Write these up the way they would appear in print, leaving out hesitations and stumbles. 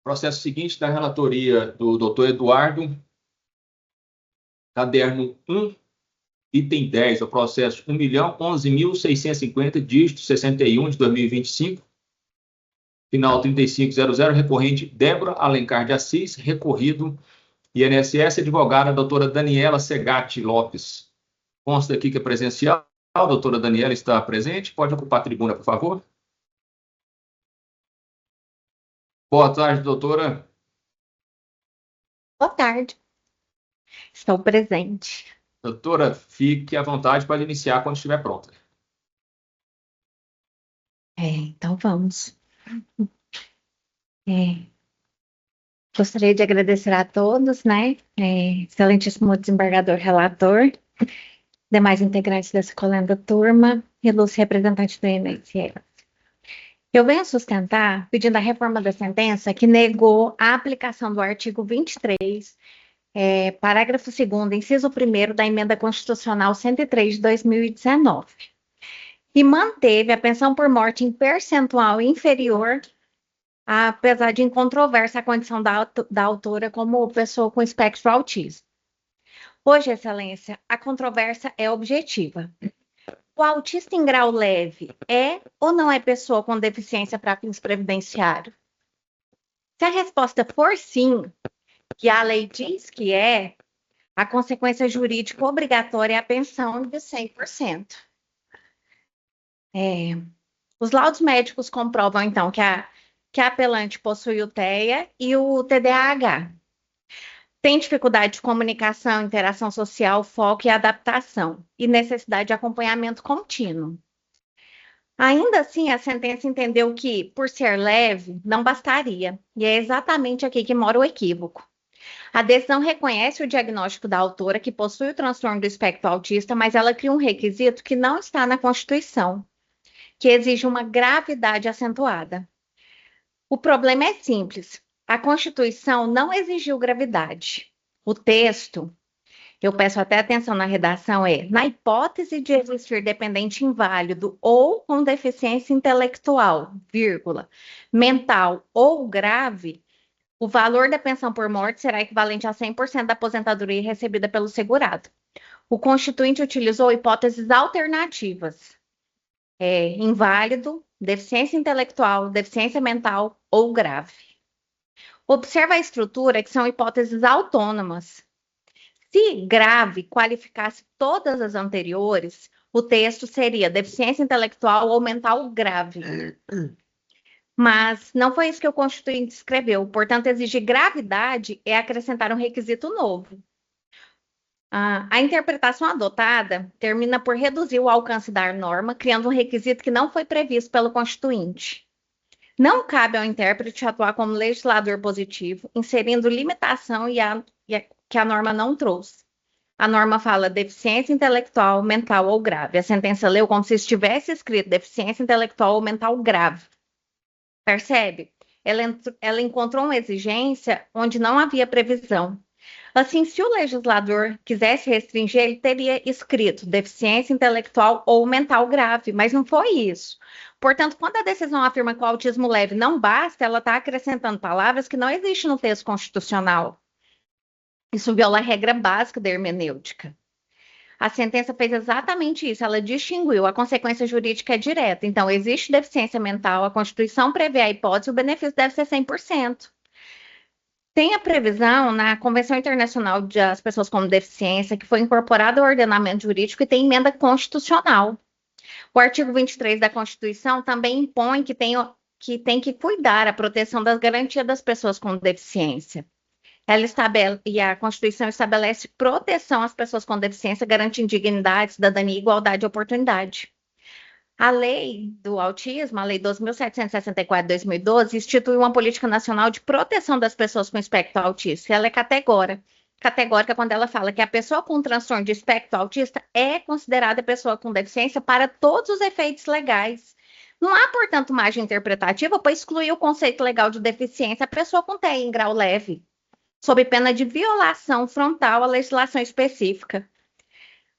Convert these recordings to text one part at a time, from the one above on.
Processo seguinte da relatoria do doutor Eduardo, caderno 1, item 10, o processo 1.011.650, dígito 61 de 2025, final 3500, recorrente Débora Alencar de Assis, recorrido INSS, advogada doutora Daniela Segatti Lopes. Consta aqui que é presencial, a doutora Daniela está presente, pode ocupar a tribuna, por favor. Boa tarde, doutora. Boa tarde. Estou presente. Doutora, fique à vontade para iniciar quando estiver pronta. Então vamos. Gostaria de agradecer a todos, né? Excelentíssimo desembargador relator, demais integrantes dessa colenda turma, ilustre representante do INSS. Eu venho sustentar, pedindo a reforma da sentença que negou a aplicação do artigo 23, parágrafo 2º, inciso 1º da emenda constitucional 103 de 2019, e manteve a pensão por morte em percentual inferior, apesar de incontroversa a condição da autora como pessoa com espectro autismo. Hoje, Excelência, a controvérsia é objetiva. O autista em grau leve é ou não é pessoa com deficiência para fins previdenciários? Se a resposta for sim, que a lei diz que é, a consequência jurídica obrigatória é a pensão de 100%. Os laudos médicos comprovam, então, que a apelante possui o TEA e o TDAH. Tem dificuldade de comunicação, interação social, foco e adaptação, e necessidade de acompanhamento contínuo. Ainda assim, a sentença entendeu que, por ser leve, não bastaria, e é exatamente aqui que mora o equívoco. A decisão reconhece o diagnóstico da autora, que possui o transtorno do espectro autista, mas ela cria um requisito que não está na Constituição, que exige uma gravidade acentuada. O problema é simples. A Constituição não exigiu gravidade. O texto, eu peço até atenção na redação, na hipótese de existir dependente inválido ou com deficiência intelectual, vírgula, mental ou grave, o valor da pensão por morte será equivalente a 100% da aposentadoria recebida pelo segurado. O Constituinte utilizou hipóteses alternativas. Inválido, deficiência intelectual, deficiência mental ou grave. Observa a estrutura, que são hipóteses autônomas. Se grave qualificasse todas as anteriores, o texto seria deficiência intelectual ou mental grave. Mas não foi isso que o Constituinte escreveu. Portanto, exigir gravidade é acrescentar um requisito novo. A interpretação adotada termina por reduzir o alcance da norma, criando um requisito que não foi previsto pelo Constituinte. Não cabe ao intérprete atuar como legislador positivo, inserindo limitação que a norma não trouxe. A norma fala deficiência intelectual, mental ou grave. A sentença leu como se estivesse escrito deficiência intelectual ou mental grave. Percebe? Ela encontrou uma exigência onde não havia previsão. Assim, se o legislador quisesse restringir, ele teria escrito deficiência intelectual ou mental grave, mas não foi isso. Portanto, quando a decisão afirma que o autismo leve não basta, ela está acrescentando palavras que não existem no texto constitucional. Isso viola a regra básica da hermenêutica. A sentença fez exatamente isso, ela distinguiu, a consequência jurídica é direta. Então, existe deficiência mental, a Constituição prevê a hipótese, o benefício deve ser 100%. Tem a previsão na Convenção Internacional das Pessoas com Deficiência, que foi incorporada ao ordenamento jurídico e tem emenda constitucional. O artigo 23 da Constituição também impõe que tem que cuidar a proteção das garantias das pessoas com deficiência. E a Constituição estabelece proteção às pessoas com deficiência, garantindo dignidade, cidadania e igualdade de oportunidade. A lei do autismo, a lei 2.764 de 2012, institui uma política nacional de proteção das pessoas com espectro autista. Ela é categórica quando ela fala que a pessoa com transtorno de espectro autista é considerada pessoa com deficiência para todos os efeitos legais. Não há, portanto, margem interpretativa para excluir o conceito legal de deficiência a pessoa com TEA em grau leve, sob pena de violação frontal à legislação específica.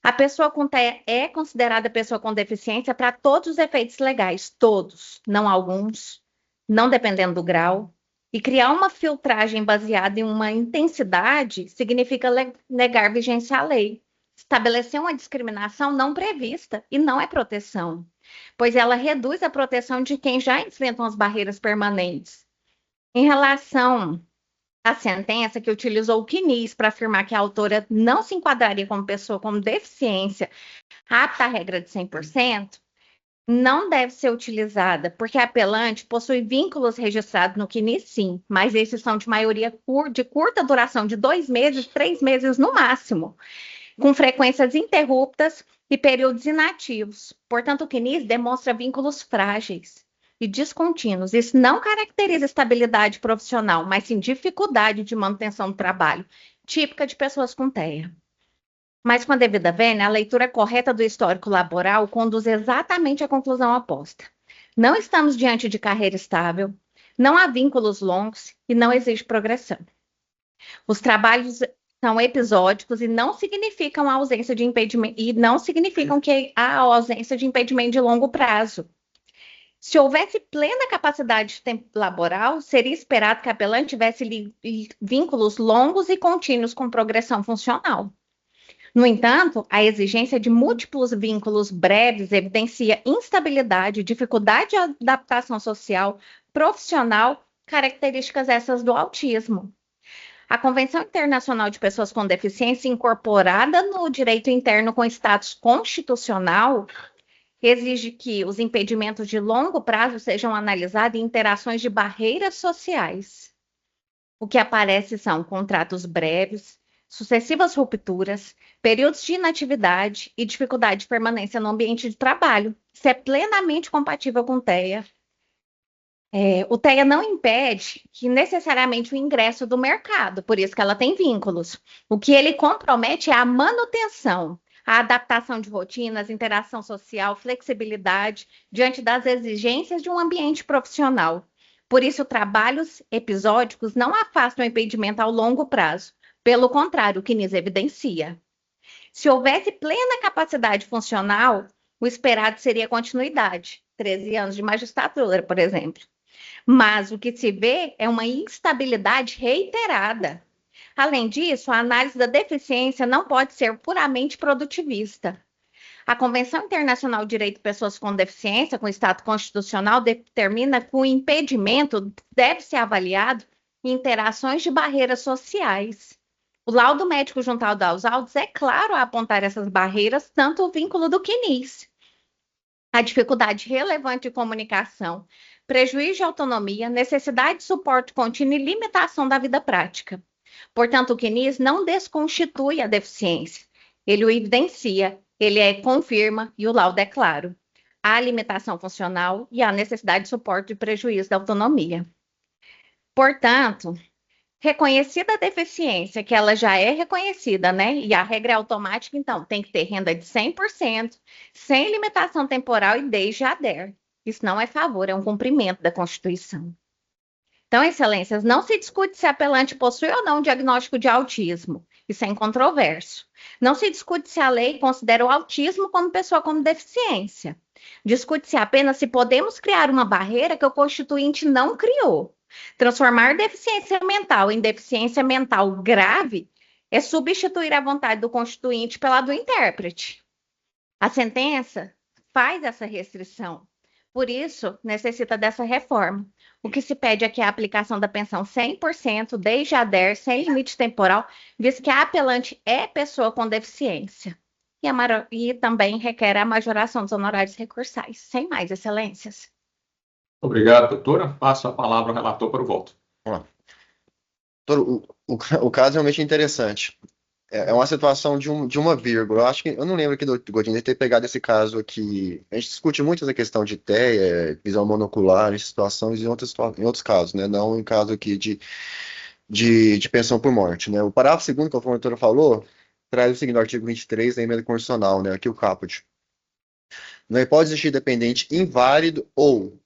A pessoa com TEA é considerada pessoa com deficiência para todos os efeitos legais, todos, não alguns, não dependendo do grau. E criar uma filtragem baseada em uma intensidade significa negar vigência à lei. Estabelecer uma discriminação não prevista e não é proteção, pois ela reduz a proteção de quem já enfrentam as barreiras permanentes. Em relação à sentença que utilizou o CNIS para afirmar que a autora não se enquadraria como pessoa com deficiência apta à regra de 100%, não deve ser utilizada, porque a apelante possui vínculos registrados no CNIS, sim, mas esses são de maioria de curta duração, de 2 meses, 3 meses no máximo, com frequências interruptas e períodos inativos. Portanto, o CNIS demonstra vínculos frágeis e descontínuos. Isso não caracteriza estabilidade profissional, mas sim dificuldade de manutenção do trabalho, típica de pessoas com TEA. Mas com a devida vênia, a leitura correta do histórico laboral conduz exatamente à conclusão oposta. Não estamos diante de carreira estável, não há vínculos longos e não existe progressão. Os trabalhos são episódicos e não significam a ausência de impedimento e não significam que há ausência de impedimento de longo prazo. Se houvesse plena capacidade laboral, seria esperado que a apelante tivesse vínculos longos e contínuos com progressão funcional. No entanto, a exigência de múltiplos vínculos breves evidencia instabilidade, dificuldade de adaptação social, profissional, características essas do autismo. A Convenção Internacional de Pessoas com Deficiência, incorporada no direito interno com status constitucional, exige que os impedimentos de longo prazo sejam analisados em interações de barreiras sociais. O que aparece são contratos breves, sucessivas rupturas, períodos de inatividade e dificuldade de permanência no ambiente de trabalho. Isso é plenamente compatível com o TEA. O TEA não impede que necessariamente o ingresso do mercado, por isso que ela tem vínculos. O que ele compromete é a manutenção, a adaptação de rotinas, interação social, flexibilidade diante das exigências de um ambiente profissional. Por isso, trabalhos episódicos não afastam o impedimento ao longo prazo. Pelo contrário, o CNIS evidencia. Se houvesse plena capacidade funcional, o esperado seria continuidade, 13 anos de magistratura, por exemplo. Mas o que se vê é uma instabilidade reiterada. Além disso, a análise da deficiência não pode ser puramente produtivista. A Convenção Internacional de Direito de Pessoas com Deficiência, com Estado Constitucional, determina que o impedimento deve ser avaliado em interações de barreiras sociais. O laudo médico juntado aos autos é claro a apontar essas barreiras, tanto o vínculo do CNIS. A dificuldade relevante de comunicação, prejuízo de autonomia, necessidade de suporte contínuo e limitação da vida prática. Portanto, o CNIS não desconstitui a deficiência, ele o evidencia, ele confirma e o laudo é claro. Há limitação funcional e há necessidade de suporte e prejuízo da autonomia. Portanto, reconhecida a deficiência, que ela já é reconhecida, né? E a regra é automática, então, tem que ter renda de 100%, sem limitação temporal e desde a DER. Isso não é favor, é um cumprimento da Constituição. Então, excelências, não se discute se a apelante possui ou não um diagnóstico de autismo. Isso é incontroverso. Não se discute se a lei considera o autismo como pessoa com deficiência. Discute-se apenas se podemos criar uma barreira que o Constituinte não criou. Transformar deficiência mental em deficiência mental grave é substituir a vontade do Constituinte pela do intérprete. A sentença faz essa restrição. Por isso, necessita dessa reforma. O que se pede aqui é a aplicação da pensão 100% desde a DER, sem limite temporal, visto que a apelante é pessoa com deficiência. E também requer a majoração dos honorários recursais. Sem mais, excelências. Obrigado, doutora. Passo a palavra ao relator para o voto. Vamos lá. Doutor, o caso é realmente interessante. É uma situação de uma vírgula. Eu não lembro aqui do Godinho de ter pegado esse caso aqui. A gente discute muito essa questão de TEA, visão monocular, em situações em outros casos, né? Não em caso aqui de pensão por morte, né? O parágrafo segundo que a doutora falou traz o seguinte, no artigo 23 da emenda constitucional, né? Aqui o caput. Não pode existir dependente inválido ou,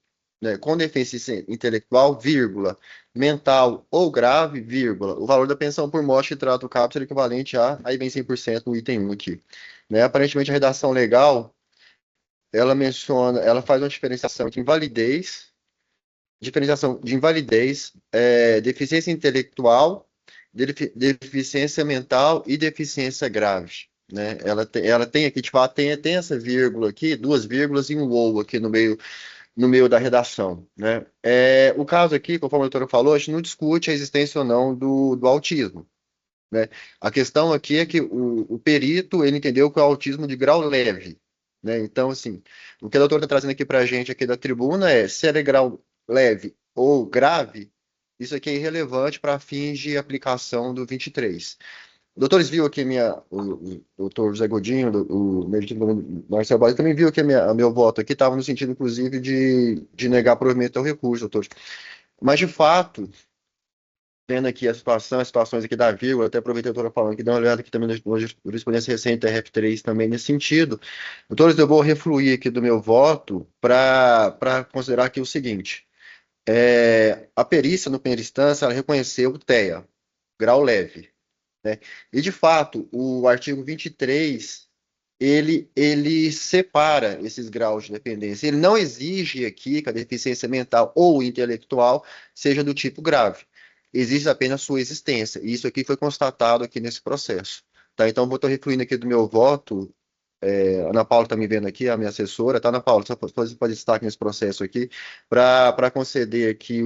né, com deficiência intelectual, vírgula, mental ou grave, vírgula, o valor da pensão por morte que trata o caput é equivalente a, aí vem 100% no item 1 aqui. Né? Aparentemente, a redação legal, ela faz uma diferenciação entre invalidez diferenciação de invalidez, deficiência intelectual, deficiência mental e deficiência grave, né? Ela tem aqui, tipo, tem essa vírgula aqui, duas vírgulas e um ou aqui no meio da redação, né? O caso aqui, conforme a doutora falou, a gente não discute a existência ou não do autismo, né? A questão aqui é que o perito, ele entendeu que é o autismo de grau leve, né? Então, assim, o que a doutora está trazendo aqui para a gente aqui da tribuna se é grau leve ou grave, isso aqui é irrelevante para fins de aplicação do 23. Doutores, viu aqui o doutor José Godinho, o medicino Marcelo Bahia, também viu que meu voto aqui estava no sentido, inclusive, de negar provimento ao recurso, doutores. Mas, de fato, vendo aqui as situações aqui da vírgula, até aproveitei a doutora falando que dá uma olhada aqui também na jurisprudência recente da RF3 também nesse sentido. Doutores, eu vou refluir aqui do meu voto para considerar aqui o seguinte. A perícia, no primeira instância, ela reconheceu o TEA, grau leve, né? E, de fato, o artigo 23, ele separa esses graus de dependência. Ele não exige aqui que a deficiência mental ou intelectual seja do tipo grave. Existe apenas sua existência. E isso aqui foi constatado aqui nesse processo. Tá? Então, eu estou refluindo aqui do meu voto. A Ana Paula está me vendo aqui, a minha assessora. Tá, Ana Paula? Só pode destaque nesse processo aqui, para conceder aqui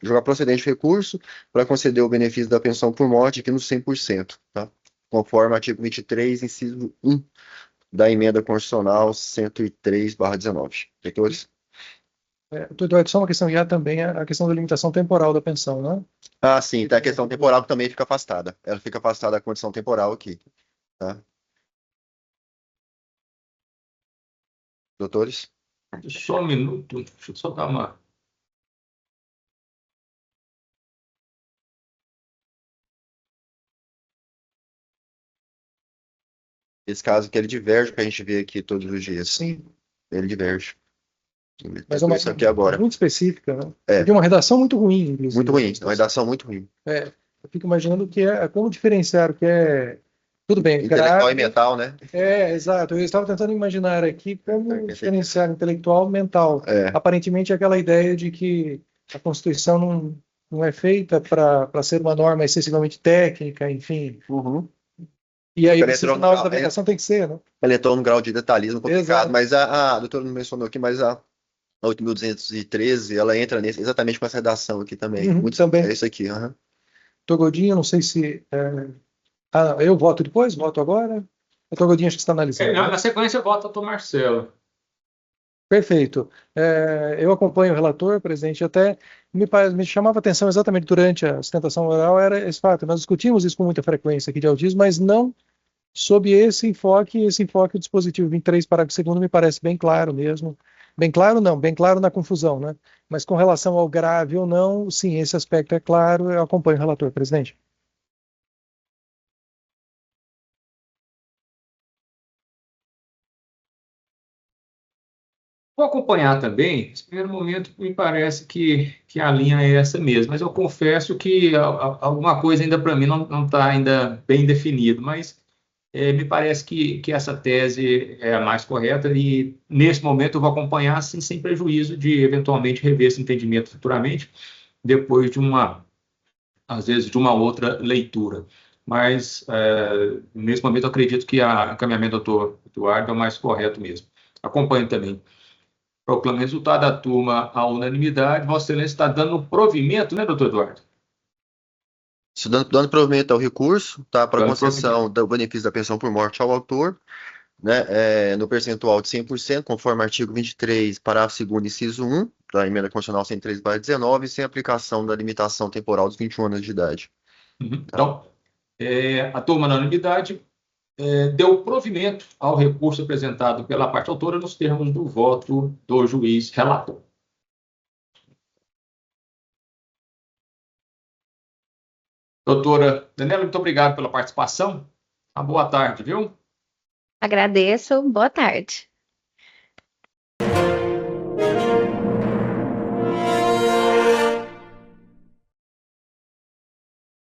jogar procedente de recurso, para conceder o benefício da pensão por morte aqui no 100%, tá? Conforme o artigo 23, inciso 1 da emenda constitucional 103/19. Diretores? Doutor Eduardo, só uma questão já também, a questão da limitação temporal da pensão, né? Ah, sim, tá, a questão temporal que também fica afastada. Ela fica afastada da condição temporal aqui, tá? Doutores? Só um minuto, deixa eu só dar uma. Esse caso que ele diverge, que a gente vê aqui todos os dias. Sim. Ele diverge. Mas é uma isso aqui agora. muito específica, né? De uma redação muito ruim, inclusive. Muito ruim, uma redação muito ruim. Eu fico imaginando que como diferenciar o que é. Tudo bem, intelectual grave, e mental, né? Exato. Eu estava tentando imaginar aqui como diferenciar intelectual e mental. Aparentemente, aquela ideia de que a Constituição não é feita para ser uma norma excessivamente técnica, enfim. Uhum. E aí, na hora da aplicação tem que ser, né? Ele entrou num grau de detalhismo complicado, Exato. mas a doutora não mencionou aqui, mas a 8.213, ela entra exatamente com essa redação aqui também. Muito também. É isso aqui. Doutor Godinho, não sei se... eu voto depois? Voto agora? Doutor Godinho, acho que está analisando. Na sequência, vota doutor Marcelo. Perfeito. Eu acompanho o relator, presidente, até me chamava a atenção exatamente durante a sustentação oral, era esse fato. Nós discutimos isso com muita frequência aqui de autismo, mas não sob esse enfoque do dispositivo 23, parágrafo 2º, me parece bem claro mesmo. Bem claro não, bem claro na confusão, né? Mas com relação ao grave ou não, sim, esse aspecto é claro, eu acompanho o relator, presidente. Vou acompanhar também. Nesse primeiro momento, me parece que a linha é essa mesmo, mas eu confesso que alguma coisa ainda para mim não está ainda bem definido, mas me parece que essa tese é a mais correta e, nesse momento, eu vou acompanhar assim, sem prejuízo de, eventualmente, rever esse entendimento futuramente, depois às vezes, de uma outra leitura. Mas, nesse momento, eu acredito que o encaminhamento do doutor Eduardo é o mais correto mesmo. Acompanho também. Proclamo o resultado da turma à unanimidade. Vossa Excelência está dando provimento, né, doutor Eduardo? Isso dando provimento ao recurso, tá, para concessão do benefício da pensão por morte ao autor, né, no percentual de 100%, conforme artigo 23, parágrafo 2º, inciso 1, da emenda constitucional 103/19, sem aplicação da limitação temporal dos 21 anos de idade. Então, a turma na unanimidade deu provimento ao recurso apresentado pela parte autora nos termos do voto do juiz relator. Doutora Daniela, muito obrigado pela participação. Uma boa tarde, viu? Agradeço. Boa tarde.